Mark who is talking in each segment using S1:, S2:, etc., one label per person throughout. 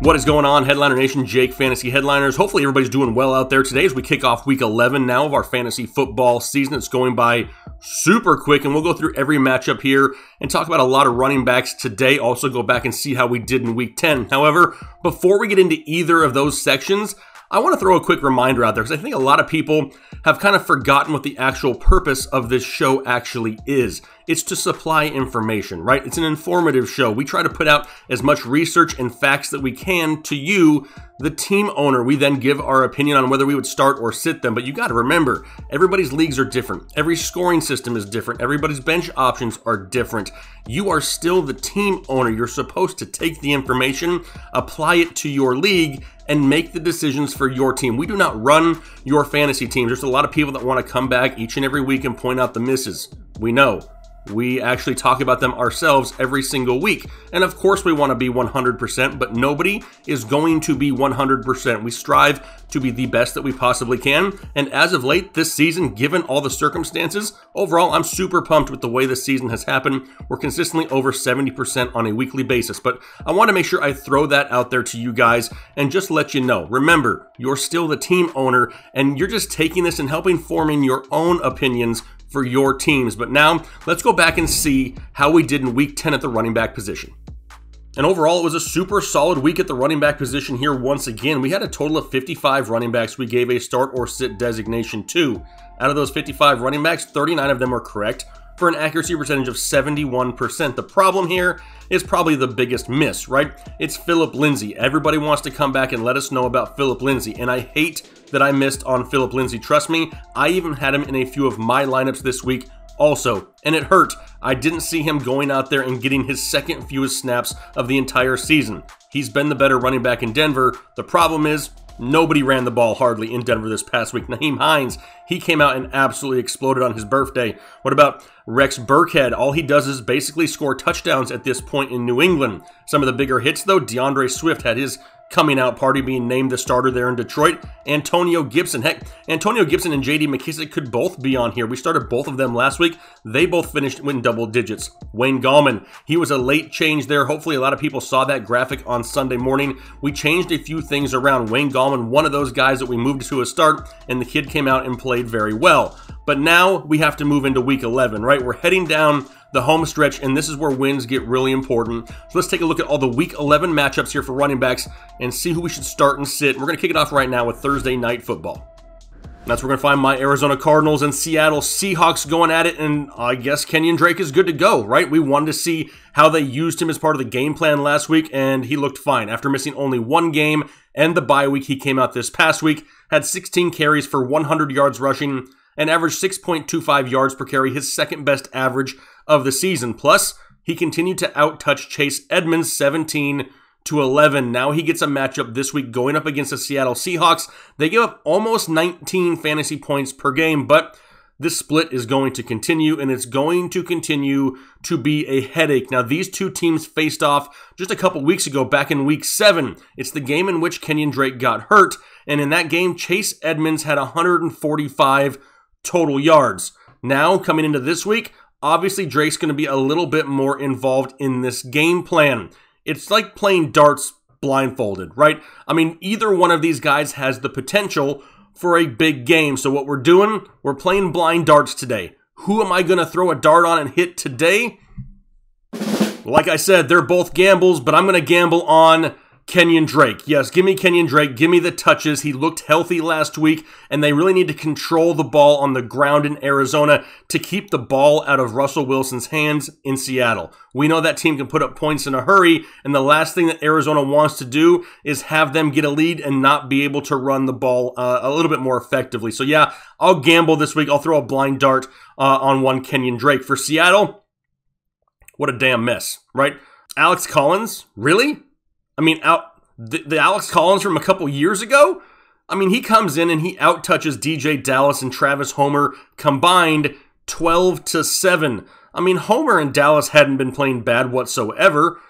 S1: What is going on, Headliner Nation? Jake, Fantasy Headliners. Hopefully everybody's doing well out there today as we kick off week 11 now of our fantasy football season. It's going by super quick, and we'll go through every matchup here and talk about a lot of running backs today. Also go back and see how we did in week 10. However, before we get into either of those sections, I want to throw a quick reminder out there because I think a lot of people have kind of forgotten what the actual purpose of this show actually is. It's to supply information, right? It's an informative show. We try to put out as much research and facts that we can to you, the team owner. We then give our opinion on whether we would start or sit them. But you got to remember, everybody's leagues are different. Every scoring system is different. Everybody's bench options are different. You are still the team owner. You're supposed to take the information, apply it to your league, and make the decisions for your team. We do not run your fantasy teams. There's a lot of people that want to come back each and every week and point out the misses. We know. We actually talk about them ourselves every single week. And of course we want to be 100%, but nobody is going to be 100%. We strive to be the best that we possibly can. And as of late this season, given all the circumstances, overall, I'm super pumped with the way this season has happened. We're consistently over 70% on a weekly basis. But I want to make sure I throw that out there to you guys and just let you know. Remember, you're still the team owner and you're just taking this and helping forming your own opinions for your teams. But now let's go back and see how we did in week 10 at the running back position. And overall, it was a super solid week at the running back position here once again. We had a total of 55 running backs we gave a start or sit designation to. Out of those 55 running backs, 39 of them were correct for an accuracy percentage of 71%. The problem here is probably the biggest miss, right? It's Phillip Lindsay. Everybody wants to come back and let us know about Phillip Lindsay, and I hate that I missed on Phillip Lindsay. Trust me, I even had him in a few of my lineups this week also, and it hurt. I didn't see him going out there and getting his second fewest snaps of the entire season. He's been the better running back in Denver. The problem is, nobody ran the ball hardly in Denver this past week. Nyheim Hines, he came out and absolutely exploded on his birthday. What about Rex Burkhead? All he does is basically score touchdowns at this point in New England. Some of the bigger hits, though, DeAndre Swift had his coming out party being named the starter there in Detroit. Antonio Gibson. Heck, Antonio Gibson and J.D. McKissic could both be on here. We started both of them last week. They both finished in double digits. Wayne Gallman, he was a late change there. Hopefully a lot of people saw that graphic on Sunday morning. We changed a few things around. Wayne Gallman, one of those guys that we moved to a start, and the kid came out and played very well. But now we have to move into week 11, right? We're heading down the home stretch, and this is where wins get really important. So let's take a look at all the week 11 matchups here for running backs and see who we should start and sit. We're going to kick it off right now with Thursday Night Football. That's where we're going to find my Arizona Cardinals and Seattle Seahawks going at it, and I guess Kenyon Drake is good to go, right? We wanted to see how they used him as part of the game plan last week, and he looked fine. After missing only one game and the bye week, he came out this past week, had 16 carries for 100 yards rushing, and averaged 6.25 yards per carry, his second best average of the season. Plus, he continued to out-touch Chase Edmonds 17-11. Now he gets a matchup this week going up against the Seattle Seahawks. They give up almost 19 fantasy points per game, but this split is going to continue, and it's going to continue to be a headache. Now, these two teams faced off just a couple weeks ago, back in week 7. It's the game in which Kenyon Drake got hurt, and in that game, Chase Edmonds had 145 total yards. Now, coming into this week, obviously Drake's going to be a little bit more involved in this game plan. It's like playing darts blindfolded, right? I mean, either one of these guys has the potential for a big game. So what we're doing, we're playing blind darts today. Who am I going to throw a dart on and hit today? Like I said, they're both gambles, but I'm going to gamble on Kenyon Drake. Yes, give me Kenyon Drake. Give me the touches. He looked healthy last week, and they really need to control the ball on the ground in Arizona to keep the ball out of Russell Wilson's hands in Seattle. We know that team can put up points in a hurry, and the last thing that Arizona wants to do is have them get a lead and not be able to run the ball a little bit more effectively. So yeah, I'll gamble this week. I'll throw a blind dart on one Kenyon Drake. For Seattle, what a damn mess, right? Alex Collins, really? I mean, the Alex Collins from a couple years ago? I mean, he comes in and he out-touches DJ Dallas and Travis Homer combined 12-7. I mean, Homer and Dallas hadn't been playing bad whatsoever.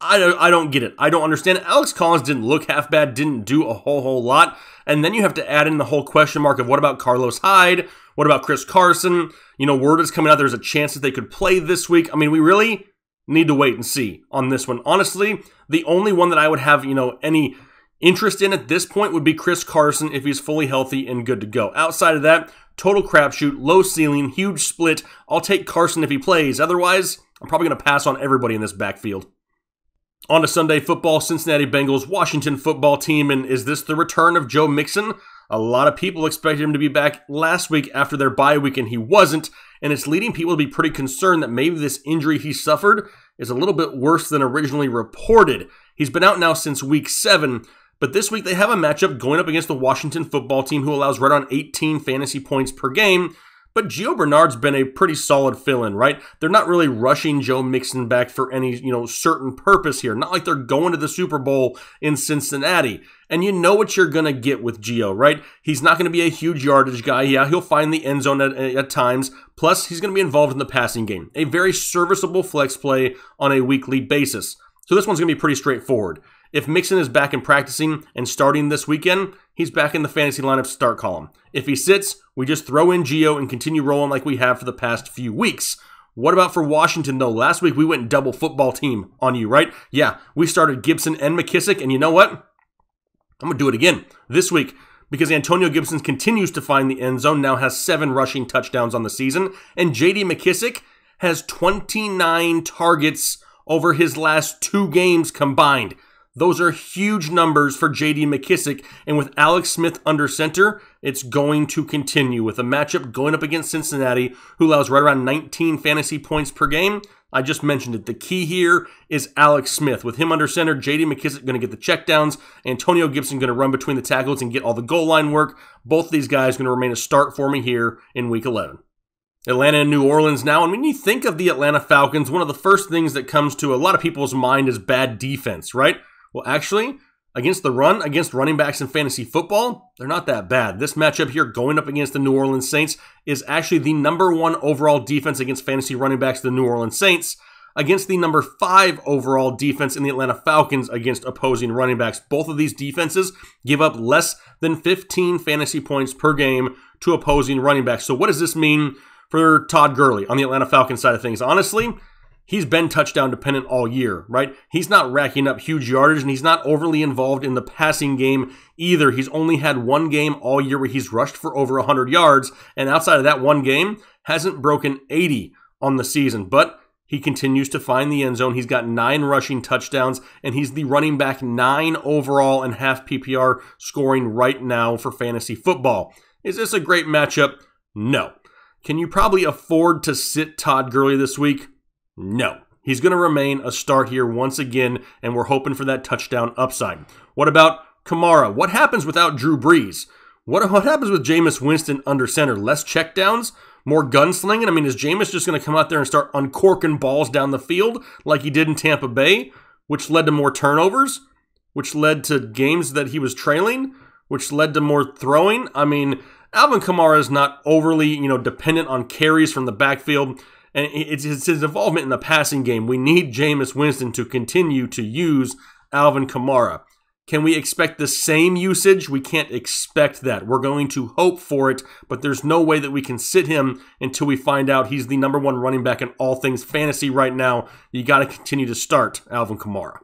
S1: I don't get it. I don't understand it. Alex Collins didn't look half bad, didn't do a whole lot. And then you have to add in the whole question mark of what about Carlos Hyde? What about Chris Carson? You know, word is coming out there's a chance that they could play this week. I mean, we really need to wait and see on this one. Honestly, the only one that I would have, any interest in at this point would be Chris Carson if he's fully healthy and good to go. Outside of that, total crapshoot, low ceiling, huge split. I'll take Carson if he plays. Otherwise, I'm probably going to pass on everybody in this backfield. On to Sunday football, Cincinnati Bengals, Washington football team, and is this the return of Joe Mixon? A lot of people expected him to be back last week after their bye week, and he wasn't, and it's leading people to be pretty concerned that maybe this injury he suffered is a little bit worse than originally reported. He's been out now since week 7, but this week they have a matchup going up against the Washington football team who allows right on 18 fantasy points per game. But Gio Bernard's been a pretty solid fill-in, right? They're not really rushing Joe Mixon back for any, certain purpose here. Not like they're going to the Super Bowl in Cincinnati. And you know what you're going to get with Gio, right? He's not going to be a huge yardage guy. Yeah, he'll find the end zone at times. Plus, he's going to be involved in the passing game. A very serviceable flex play on a weekly basis. So this one's going to be pretty straightforward. If Mixon is back and practicing and starting this weekend, he's back in the fantasy lineup start column. If he sits, we just throw in Gio and continue rolling like we have for the past few weeks. What about for Washington, though? Last week, we went double football team on you, right? Yeah, we started Gibson and McKissick, and you know what? I'm going to do it again this week because Antonio Gibson continues to find the end zone, now has 7 rushing touchdowns on the season, and J.D. McKissick has 29 targets over his last 2 games combined. Those are huge numbers for J.D. McKissick, and with Alex Smith under center, it's going to continue with a matchup going up against Cincinnati, who allows right around 19 fantasy points per game. I just mentioned it. The key here is Alex Smith. With him under center, J.D. McKissick going to get the checkdowns, Antonio Gibson going to run between the tackles and get all the goal line work. Both of these guys going to remain a start for me here in Week 11. Atlanta and New Orleans now, and when you think of the Atlanta Falcons, one of the first things that comes to a lot of people's mind is bad defense, right? Well, actually, against the run, against running backs in fantasy football, they're not that bad. This matchup here going up against the New Orleans Saints is actually the #1 overall defense against fantasy running backs, the New Orleans Saints, against the #5 overall defense in the Atlanta Falcons against opposing running backs. Both of these defenses give up less than 15 fantasy points per game to opposing running backs. So what does this mean for Todd Gurley on the Atlanta Falcons side of things? Honestly, he's been touchdown dependent all year, right? He's not racking up huge yardage, and he's not overly involved in the passing game either. He's only had 1 game all year where he's rushed for over 100 yards, and outside of that 1 game, hasn't broken 80 on the season. But he continues to find the end zone. He's got 9 rushing touchdowns, and he's the running back 9 overall and half PPR scoring right now for fantasy football. Is this a great matchup? No. Can you probably afford to sit Todd Gurley this week? No. He's going to remain a start here once again, and we're hoping for that touchdown upside. What about Kamara? What happens without Drew Brees? What happens with Jameis Winston under center? Less checkdowns? More gunslinging? I mean, is Jameis just going to come out there and start uncorking balls down the field like he did in Tampa Bay, which led to more turnovers, which led to games that he was trailing, which led to more throwing? I mean, Alvin Kamara is not overly, dependent on carries from the backfield. And it's his involvement in the passing game. We need Jameis Winston to continue to use Alvin Kamara. Can we expect the same usage? We can't expect that. We're going to hope for it, but there's no way that we can sit him until we find out he's the #1 running back in all things fantasy right now. You got to continue to start Alvin Kamara.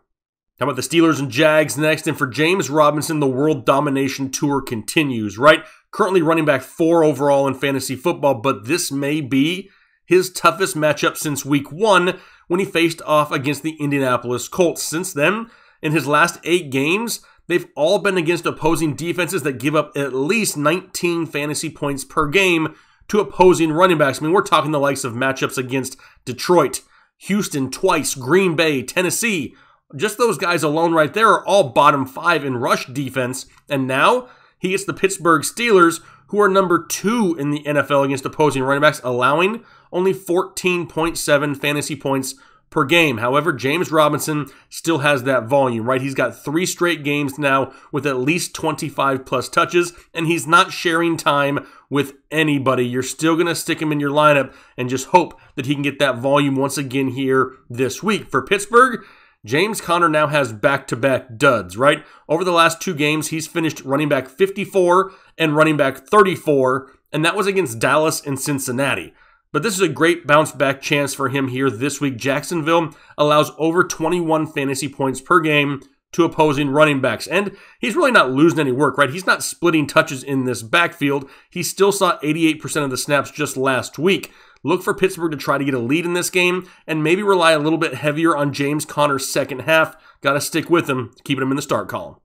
S1: How about the Steelers and Jags next? And for James Robinson, the world domination tour continues, right? Currently running back 4 overall in fantasy football, but this may be his toughest matchup since week 1 when he faced off against the Indianapolis Colts. Since then, in his last 8 games, they've all been against opposing defenses that give up at least 19 fantasy points per game to opposing running backs. I mean, we're talking the likes of matchups against Detroit, Houston twice, Green Bay, Tennessee. Just those guys alone right there are all bottom 5 in rush defense. And now he gets the Pittsburgh Steelers, who are #2 in the NFL against opposing running backs, allowing only 14.7 fantasy points per game. However, James Robinson still has that volume, right? He's got 3 straight games now with at least 25 plus touches, and he's not sharing time with anybody. You're still going to stick him in your lineup and just hope that he can get that volume once again here this week. For Pittsburgh, James Conner now has back-to-back duds, right? Over the last 2 games, he's finished running back 54 and running back 34, and that was against Dallas and Cincinnati. But this is a great bounce back chance for him here this week. Jacksonville allows over 21 fantasy points per game to opposing running backs. And he's really not losing any work, right? He's not splitting touches in this backfield. He still saw 88% of the snaps just last week. Look for Pittsburgh to try to get a lead in this game and maybe rely a little bit heavier on James Conner's second half. Got to stick with him, keeping him in the start column.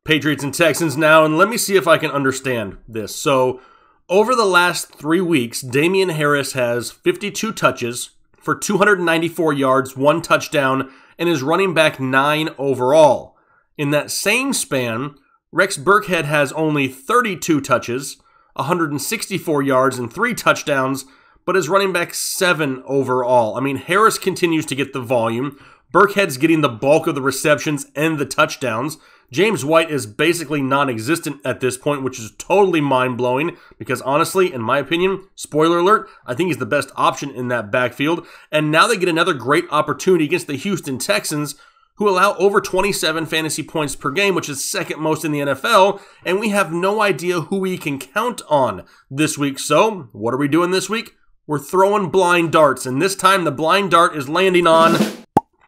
S1: Patriots and Texans now, and let me see if I can understand this. So, over the last 3 weeks, Damien Harris has 52 touches for 294 yards, 1 touchdown, and is running back 9 overall. In that same span, Rex Burkhead has only 32 touches, 164 yards, and 3 touchdowns, but is running back 7 overall. I mean, Harris continues to get the volume. Burkhead's getting the bulk of the receptions and the touchdowns. James White is basically non-existent at this point, which is totally mind-blowing because honestly, in my opinion, spoiler alert, I think he's the best option in that backfield. And now they get another great opportunity against the Houston Texans, who allow over 27 fantasy points per game, which is second most in the NFL, and we have no idea who we can count on this week. So, what are we doing this week? We're throwing blind darts, and this time the blind dart is landing on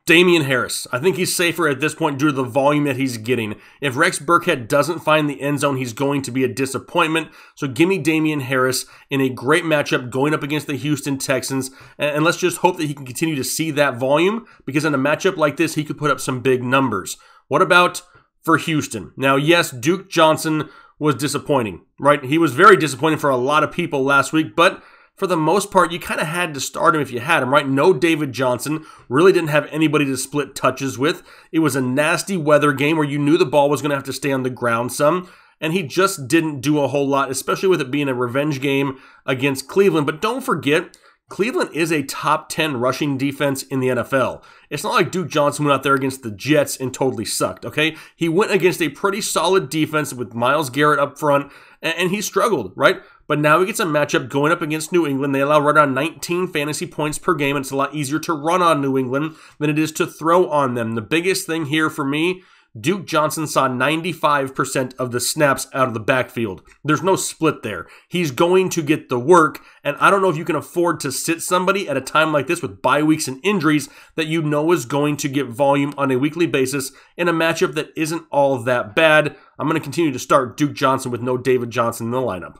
S1: Damien Harris. I think he's safer at this point due to the volume that he's getting. If Rex Burkhead doesn't find the end zone, he's going to be a disappointment. So give me Damien Harris in a great matchup going up against the Houston Texans. And let's just hope that he can continue to see that volume, because in a matchup like this, he could put up some big numbers. What about for Houston? Now, yes, Duke Johnson was disappointing, right? He was very disappointing for a lot of people last week, but for the most part, you kind of had to start him if you had him, right? No David Johnson. Really didn't have anybody to split touches with. It was a nasty weather game where you knew the ball was going to have to stay on the ground some, and he just didn't do a whole lot, especially with it being a revenge game against Cleveland. But don't forget, Cleveland is a top 10 rushing defense in the NFL. It's not like Duke Johnson went out there against the Jets and totally sucked, okay? He went against a pretty solid defense with Myles Garrett up front, and he struggled, right? But now he gets a matchup going up against New England. They allow right around 19 fantasy points per game, and it's a lot easier to run on New England than it is to throw on them. The biggest thing here for me, Duke Johnson saw 95% of the snaps out of the backfield. There's no split there. He's going to get the work, and I don't know if you can afford to sit somebody at a time like this with bye weeks and injuries that you know is going to get volume on a weekly basis in a matchup that isn't all that bad. I'm going to continue to start Duke Johnson with no David Johnson in the lineup.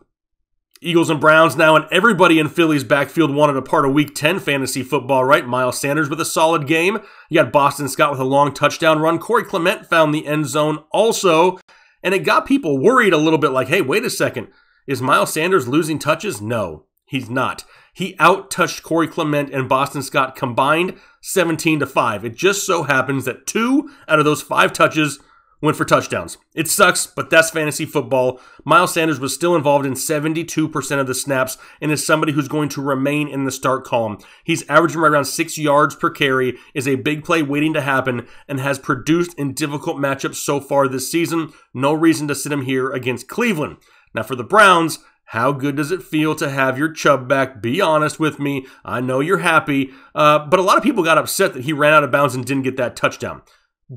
S1: Eagles and Browns now, and everybody in Philly's backfield wanted a part of Week 10 fantasy football, right? Miles Sanders with a solid game. You got Boston Scott with a long touchdown run. Corey Clement found the end zone also, and it got people worried a little bit like, hey, wait a second. Is Miles Sanders losing touches? No, he's not. He out-touched Corey Clement and Boston Scott combined 17-5. It just so happens that 2 out of those 5 touches went for touchdowns. It sucks, but that's fantasy football. Miles Sanders was still involved in 72% of the snaps and is somebody who's going to remain in the start column. He's averaging right around 6 yards per carry, is a big play waiting to happen, and has produced in difficult matchups so far this season. No reason to sit him here against Cleveland. Now for the Browns, how good does it feel to have your Chubb back? Be honest with me. I know you're happy, but a lot of people got upset that he ran out of bounds and didn't get that touchdown.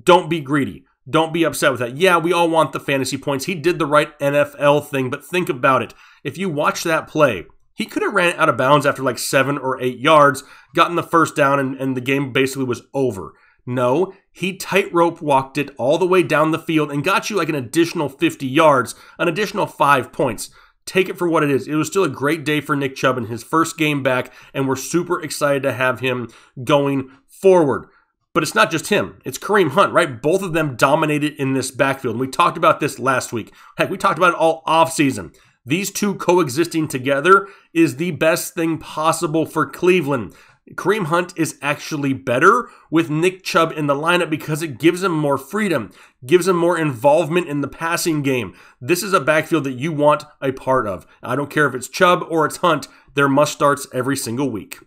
S1: Don't be greedy. Don't be upset with that. Yeah, we all want the fantasy points. He did the right NFL thing, but think about it. If you watch that play, he could have ran out of bounds after like 7 or 8 yards, gotten the first down, and the game basically was over. No, he tightrope walked it all the way down the field and got you like an additional 50 yards, an additional 5 points. Take it for what it is. It was still a great day for Nick Chubb in his first game back, and we're super excited to have him going forward. But it's not just him. It's Kareem Hunt, right? Both of them dominated in this backfield. And we talked about this last week. Heck, we talked about it all offseason. These two coexisting together is the best thing possible for Cleveland. Kareem Hunt is actually better with Nick Chubb in the lineup because it gives him more freedom, gives him more involvement in the passing game. This is a backfield that you want a part of. I don't care if it's Chubb or it's Hunt. They're must-starts every single week.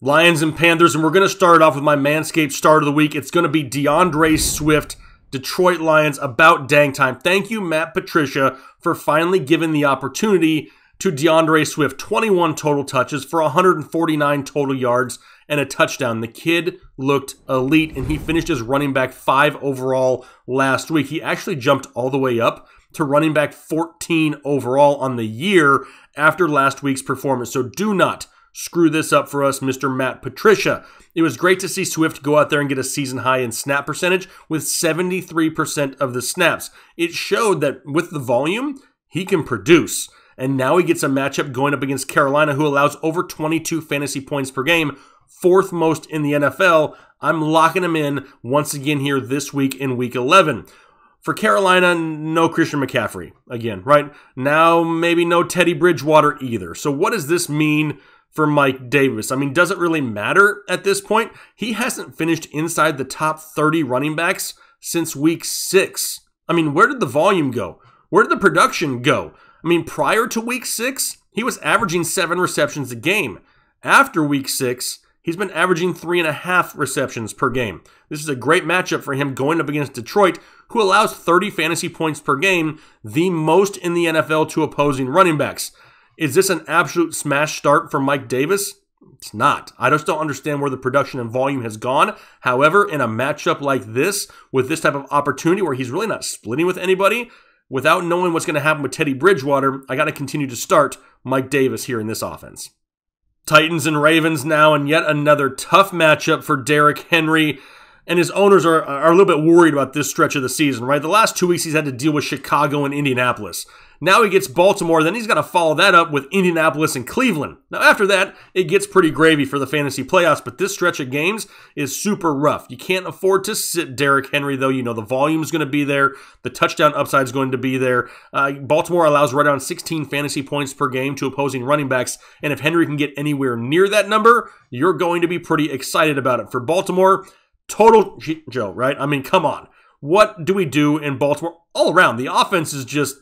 S1: Lions and Panthers, and we're going to start off with my Manscaped start of the week. It's going to be DeAndre Swift, Detroit Lions, about dang time. Thank you, Matt Patricia, for finally giving the opportunity to DeAndre Swift. 21 total touches for 149 total yards and a touchdown. The kid looked elite, and he finished as running back 5 overall last week. He actually jumped all the way up to running back 14 overall on the year after last week's performance. So do not screw this up for us, Mr. Matt Patricia. It was great to see Swift go out there and get a season high in snap percentage with 73% of the snaps. It showed that with the volume, he can produce. And now he gets a matchup going up against Carolina, who allows over 22 fantasy points per game, fourth most in the NFL. I'm locking him in once again here this week in Week 11. For Carolina, no Christian McCaffrey again, right? Now, maybe no Teddy Bridgewater either. So what does this mean for Mike Davis? I mean, does it really matter at this point? He hasn't finished inside the top 30 running backs since Week 6. I mean, where did the volume go? Where did the production go? I mean, prior to Week 6, he was averaging 7 receptions a game. After Week 6, he's been averaging 3.5 receptions per game. This is a great matchup for him going up against Detroit, who allows 30 fantasy points per game, the most in the NFL to opposing running backs. Is this an absolute smash start for Mike Davis? It's not. I just don't understand where the production and volume has gone. However, in a matchup like this, with this type of opportunity where he's really not splitting with anybody, without knowing what's going to happen with Teddy Bridgewater, I got to continue to start Mike Davis here in this offense. Titans and Ravens now, and yet another tough matchup for Derrick Henry. And his owners are a little bit worried about this stretch of the season, right? The last 2 weeks he's had to deal with Chicago and Indianapolis. Now he gets Baltimore, then he's got to follow that up with Indianapolis and Cleveland. Now after that, it gets pretty gravy for the fantasy playoffs, but this stretch of games is super rough. You can't afford to sit Derrick Henry, though. You know the volume's going to be there. The touchdown upside's going to be there. Baltimore allows right around 16 fantasy points per game to opposing running backs, and if Henry can get anywhere near that number, you're going to be pretty excited about it. For Baltimore, total Joe, right? I mean, come on. What do we do in Baltimore? All around, the offense is just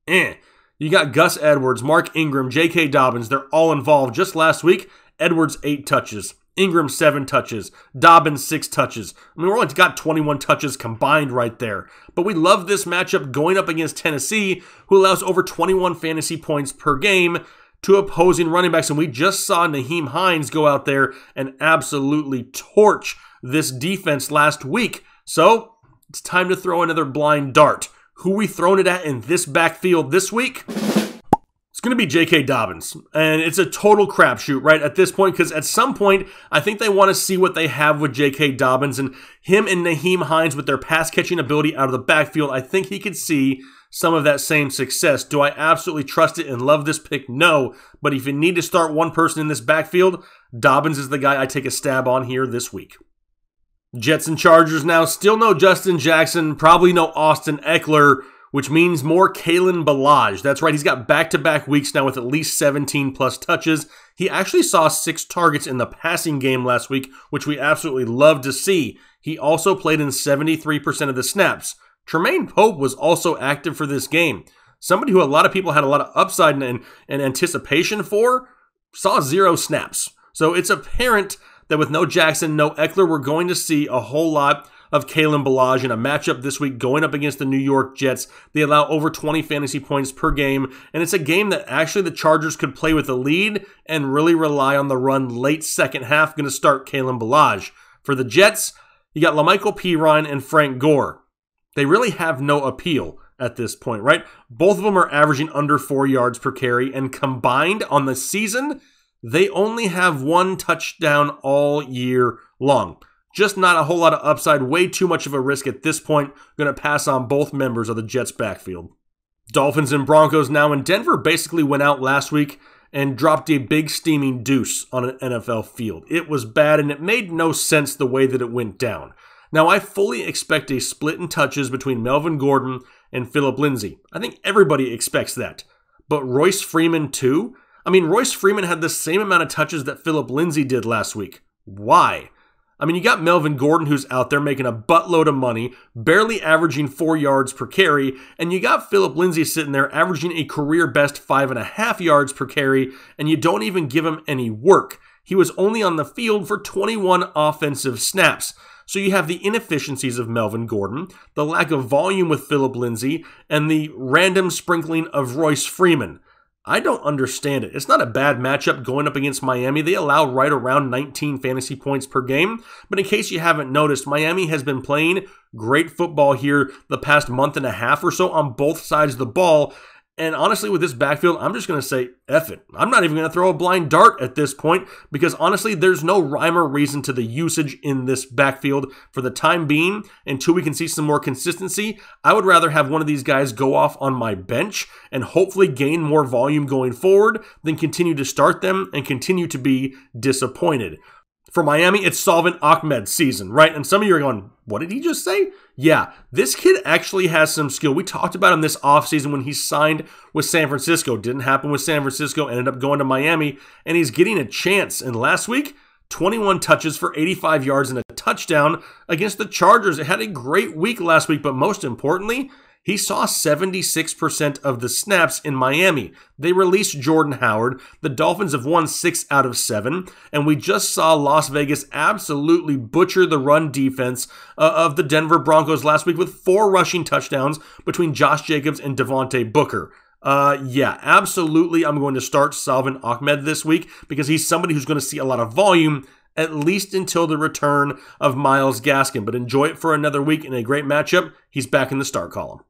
S1: You got Gus Edwards, Mark Ingram, J.K. Dobbins. They're all involved. Just last week, Edwards 8 touches, Ingram 7 touches, Dobbins 6 touches. I mean, we're only got 21 touches combined right there. But we love this matchup going up against Tennessee, who allows over 21 fantasy points per game to opposing running backs. And we just saw Nyheim Hines go out there and absolutely torch this defense last week. So it's time to throw another blind dart. Who we throwing it at in this backfield this week? It's going to be J.K. Dobbins. And it's a total crapshoot, right, at this point, because at some point, I think they want to see what they have with J.K. Dobbins, and him and Nyheim Hines with their pass-catching ability out of the backfield. I think he could see some of that same success. Do I absolutely trust it and love this pick? No. But if you need to start one person in this backfield, Dobbins is the guy I take a stab on here this week. Jets and Chargers now. Still no Justin Jackson, probably no Austin Eckler, which means more Kalen Ballage. That's right, he's got back-to-back weeks now with at least 17-plus touches. He actually saw 6 targets in the passing game last week, which we absolutely love to see. He also played in 73% of the snaps. Tremaine Pope was also active for this game. Somebody who a lot of people had a lot of upside and anticipation for, saw 0 snaps. So it's apparent that with no Jackson, no Eckler, we're going to see a whole lot of Kalen Ballage in a matchup this week going up against the New York Jets. They allow over 20 fantasy points per game, and it's a game that actually the Chargers could play with a lead and really rely on the run late second half. Going to start Kalen Ballage. For the Jets, you got LaMichael Pirine and Frank Gore. They really have no appeal at this point, right? Both of them are averaging under 4 yards per carry, and combined on the season, they only have 1 touchdown all year long. Just not a whole lot of upside, way too much of a risk at this point. Going to pass on both members of the Jets backfield. Dolphins and Broncos now, and Denver basically went out last week and dropped a big steaming deuce on an NFL field. It was bad, and it made no sense the way that it went down. Now, I fully expect a split in touches between Melvin Gordon and Phillip Lindsay. I think everybody expects that. But Royce Freeman too? I mean, Royce Freeman had the same amount of touches that Phillip Lindsay did last week. Why? I mean, you got Melvin Gordon who's out there making a buttload of money, barely averaging 4 yards per carry, and you got Phillip Lindsay sitting there averaging a career best 5.5 yards per carry, and you don't even give him any work. He was only on the field for 21 offensive snaps. So you have the inefficiencies of Melvin Gordon, the lack of volume with Phillip Lindsay, and the random sprinkling of Royce Freeman. I don't understand it. It's not a bad matchup going up against Miami. They allow right around 19 fantasy points per game. But in case you haven't noticed, Miami has been playing great football here the past month and a half or so on both sides of the ball. And honestly, with this backfield, I'm just going to say, F it. I'm not even going to throw a blind dart at this point because honestly, there's no rhyme or reason to the usage in this backfield for the time being until we can see some more consistency. I would rather have one of these guys go off on my bench and hopefully gain more volume going forward than continue to start them and continue to be disappointed. For Miami, it's Salvon Ahmed's season, right? And some of you are going, what did he just say? Yeah, this kid actually has some skill. We talked about him this offseason when he signed with San Francisco. Didn't happen with San Francisco, ended up going to Miami, and he's getting a chance. And last week, 21 touches for 85 yards and a touchdown against the Chargers. It had a great week last week, but most importantly, he saw 76% of the snaps in Miami. They released Jordan Howard. The Dolphins have won 6 out of 7. And we just saw Las Vegas absolutely butcher the run defense of the Denver Broncos last week with 4 rushing touchdowns between Josh Jacobs and Devontae Booker. Yeah, absolutely. I'm going to start Salvon Ahmed this week because he's somebody who's going to see a lot of volume at least until the return of Myles Gaskin. But enjoy it for another week in a great matchup. He's back in the start column.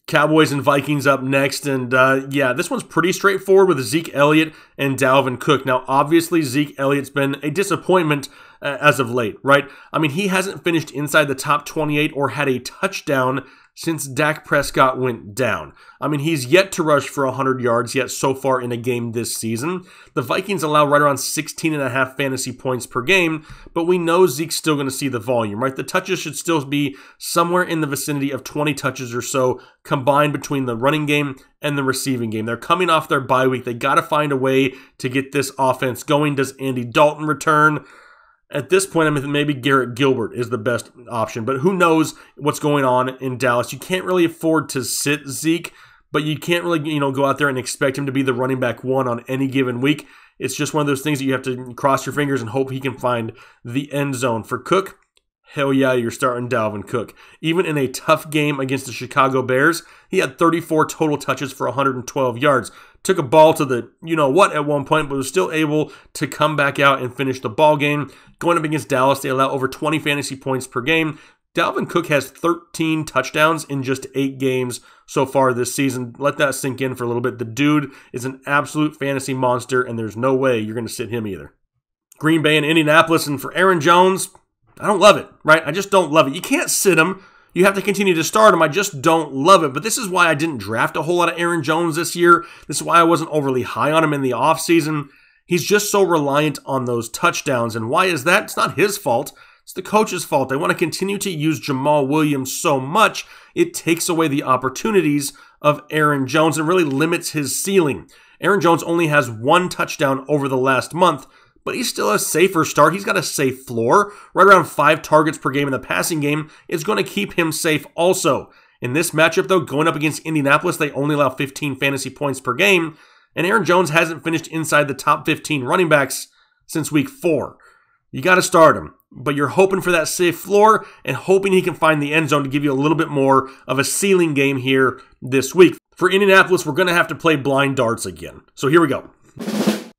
S1: Cowboys and Vikings up next, and yeah, this one's pretty straightforward with Zeke Elliott and Dalvin Cook. Now, obviously, Zeke Elliott's been a disappointment as of late, right? I mean, he hasn't finished inside the top 28 or had a touchdown since Dak Prescott went down. I mean, he's yet to rush for 100 yards yet so far in a game this season. The Vikings allow right around 16.5 fantasy points per game, but we know Zeke's still going to see the volume, right? The touches should still be somewhere in the vicinity of 20 touches or so combined between the running game and the receiving game. They're coming off their bye week. They got to find a way to get this offense going. Does Andy Dalton return? At this point, I mean, maybe Garrett Gilbert is the best option, but who knows what's going on in Dallas. You can't really afford to sit Zeke, but you can't really, go out there and expect him to be the running back one on any given week. It's just one of those things that you have to cross your fingers and hope he can find the end zone. For Cook, hell yeah, you're starting Dalvin Cook. Even in a tough game against the Chicago Bears, he had 34 total touches for 112 yards. Took a ball to the you-know-what at one point, but was still able to come back out and finish the ball game. Going up against Dallas, they allow over 20 fantasy points per game. Dalvin Cook has 13 touchdowns in just 8 games so far this season. Let that sink in for a little bit. The dude is an absolute fantasy monster, and there's no way you're going to sit him either. Green Bay and Indianapolis, and for Aaron Jones, I don't love it, right? I just don't love it. You can't sit him. You have to continue to start him. I just don't love it. But this is why I didn't draft a whole lot of Aaron Jones this year. This is why I wasn't overly high on him in the offseason. He's just so reliant on those touchdowns. And why is that? It's not his fault. It's the coach's fault. They want to continue to use Jamal Williams so much, it takes away the opportunities of Aaron Jones and really limits his ceiling. Aaron Jones only has 1 touchdown over the last month, but he's still a safer start. He's got a safe floor. Right around 5 targets per game in the passing game is going to keep him safe also. In this matchup, though, going up against Indianapolis, they only allow 15 fantasy points per game, and Aaron Jones hasn't finished inside the top 15 running backs since week 4. You got to start him, but you're hoping for that safe floor and hoping he can find the end zone to give you a little bit more of a ceiling game here this week. For Indianapolis, we're going to have to play blind darts again. So here we go.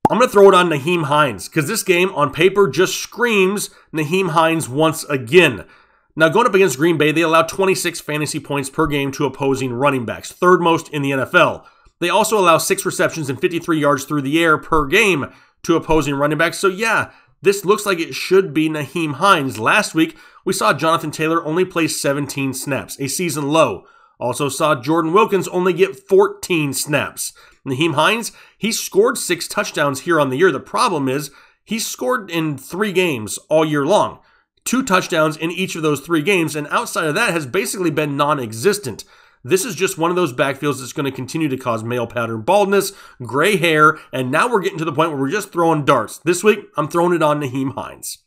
S1: I'm going to throw it on Nyheim Hines because this game on paper just screams Nyheim Hines once again. Now, going up against Green Bay, they allow 26 fantasy points per game to opposing running backs, 3rd most in the NFL. They also allow 6 receptions and 53 yards through the air per game to opposing running backs. So yeah, this looks like it should be Nyheim Hines. Last week, we saw Jonathan Taylor only play 17 snaps, a season low. Also saw Jordan Wilkins only get 14 snaps. Nyheim Hines, he scored 6 touchdowns here on the year. The problem is he scored in 3 games all year long. 2 touchdowns in each of those 3 games, and outside of that has basically been non-existent. This is just one of those backfields that's going to continue to cause male pattern baldness, gray hair, and now we're getting to the point where we're just throwing darts. This week, I'm throwing it on Nyheim Hines.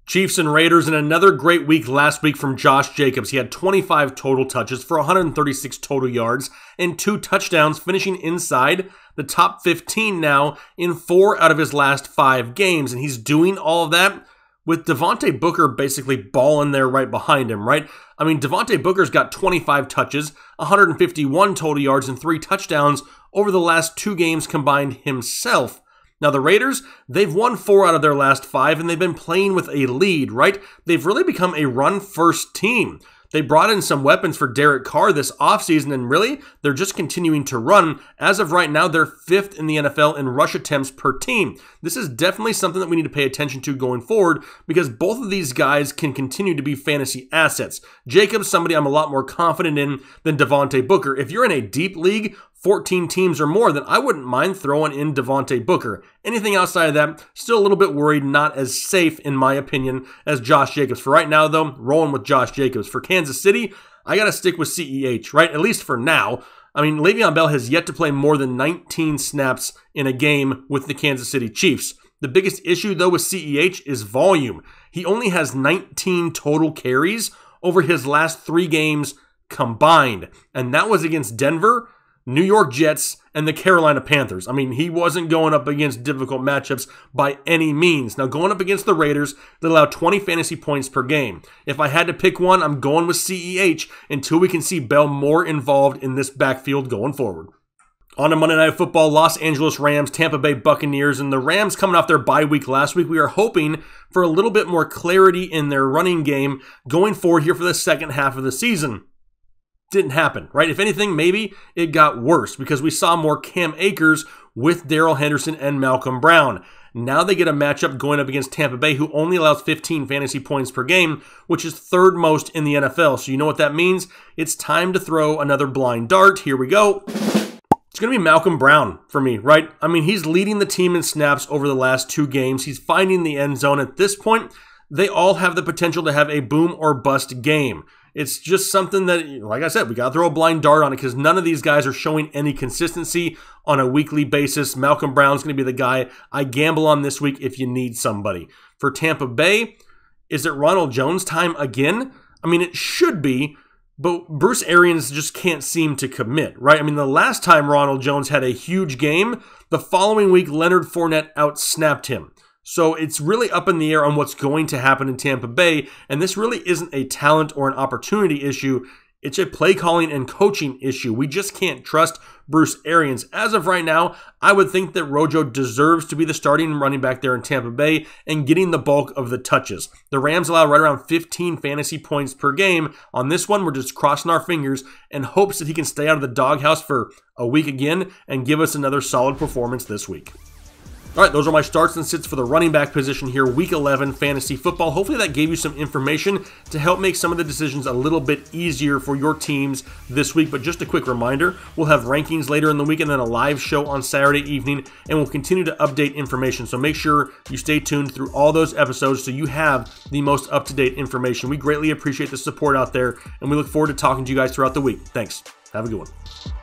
S1: Chiefs and Raiders, and another great week last week from Josh Jacobs. He had 25 total touches for 136 total yards and 2 touchdowns, finishing inside the top 15 now in 4 out of his last 5 games. And he's doing all of that with Devontae Booker basically balling there right behind him, right? I mean, Devontae Booker's got 25 touches, 151 total yards, and 3 touchdowns over the last 2 games combined himself. Now, the Raiders, they've won 4 out of their last 5, and they've been playing with a lead, right? They've really become a run-first team. They brought in some weapons for Derek Carr this offseason, and really, they're just continuing to run. As of right now, they're 5th in the NFL in rush attempts per team. This is definitely something that we need to pay attention to going forward because both of these guys can continue to be fantasy assets. Jacobs, somebody I'm a lot more confident in than Devontae Booker. If you're in a deep league, 14 teams or more, then I wouldn't mind throwing in Devontae Booker. Anything outside of that, still a little bit worried, not as safe, in my opinion, as Josh Jacobs. For right now, though, rolling with Josh Jacobs. For Kansas City, I got to stick with CEH, right? At least for now. I mean, Le'Veon Bell has yet to play more than 19 snaps in a game with the Kansas City Chiefs. The biggest issue, though, with CEH is volume. He only has 19 total carries over his last 3 games combined, and that was against Denver, New York Jets, and the Carolina Panthers. I mean, he wasn't going up against difficult matchups by any means. Now, going up against the Raiders, they allow 20 fantasy points per game. If I had to pick one, I'm going with CEH until we can see Bell more involved in this backfield going forward. On to Monday Night Football, Los Angeles Rams, Tampa Bay Buccaneers, and the Rams coming off their bye week last week. We are hoping for a little bit more clarity in their running game going forward here for the second half of the season. Didn't happen, right? If anything, maybe it got worse because we saw more Cam Akers with Darrell Henderson and Malcolm Brown. Now they get a matchup going up against Tampa Bay, who only allows 15 fantasy points per game, which is 3rd most in the NFL. So you know what that means? It's time to throw another blind dart. Here we go. It's going to be Malcolm Brown for me, right? I mean, he's leading the team in snaps over the last 2 games. He's finding the end zone. At this point, they all have the potential to have a boom or bust game. It's just something that, like I said, we got to throw a blind dart on it because none of these guys are showing any consistency on a weekly basis. Malcolm Brown's going to be the guy I gamble on this week if you need somebody. For Tampa Bay, is it Ronald Jones time again? I mean, it should be, but Bruce Arians just can't seem to commit, right? I mean, the last time Ronald Jones had a huge game, the following week, Leonard Fournette outsnapped him. So it's really up in the air on what's going to happen in Tampa Bay, and this really isn't a talent or an opportunity issue. It's a play calling and coaching issue. We just can't trust Bruce Arians. As of right now, I would think that Rojo deserves to be the starting running back there in Tampa Bay and getting the bulk of the touches. The Rams allow right around 15 fantasy points per game. On this one, we're just crossing our fingers in hopes that he can stay out of the doghouse for a week again and give us another solid performance this week. All right, those are my starts and sits for the running back position here, Week 11 fantasy football. Hopefully that gave you some information to help make some of the decisions a little bit easier for your teams this week. But just a quick reminder, we'll have rankings later in the week and then a live show on Saturday evening, and we'll continue to update information. So make sure you stay tuned through all those episodes so you have the most up-to-date information. We greatly appreciate the support out there, and we look forward to talking to you guys throughout the week. Thanks. Have a good one.